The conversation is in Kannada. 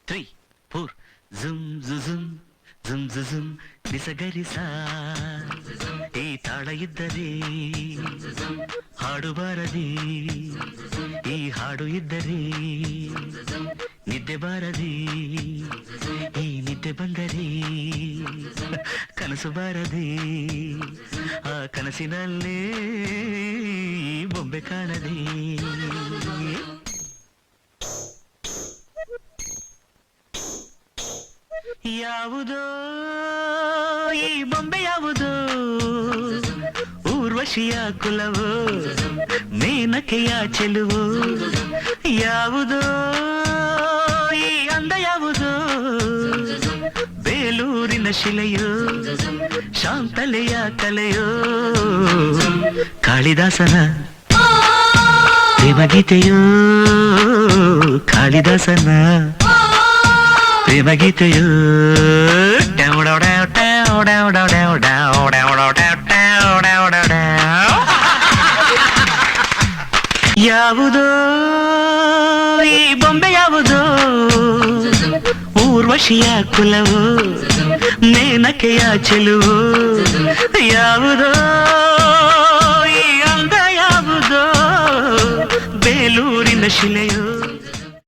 3 4 ಜುಮ್ ಜುಮ್ ಜುಮ್ ಜುಮ್ ನಿಸಗರಿಸ ಈ ತಾಳ ಇದ್ದರೆ ಹಾಡು ಬಾರದೆ ಈ ಹಾಡು ಇದ್ದರೆ ನಿದ್ದೆ ಬಾರದೆ ಈ ನಿದ್ದೆ ಬಂದರೆ ಕನಸು ಬಾರದೆ ಆ ಕನಸಿನಲ್ಲೇ ಬೊಂಬೆ ಕಾಣದೆ ಯಾವುದೋ ಈ ಬೊಂಬೆ ಯಾವುದೋ ಊರ್ವಶಿಯ ಕುಲವೋ ಮೇನಕೆಯ ಚೆಲುವು ಯಾವುದೋ ಈ ಅಂದ ಯಾವುದೋ ಬೇಲೂರಿನ ಶಿಲೆಯೋ ಶಾಂತಲೆಯ ಕಲೆಯೋ ಕಾಳಿದಾಸನ ಪ್ರೇಮಗೀತೆಯೋ ಕಾಳಿದಾಸನ ಪ್ರೇಮಗೀತೆಯೋ ಯಾವುದೋ ಈ ಬೊಂಬೆ ಯಾವುದೋ ಊರ್ವಶಿಯ ಕುಲವು ಮೇನಕೆಯ ಚೆಲುವು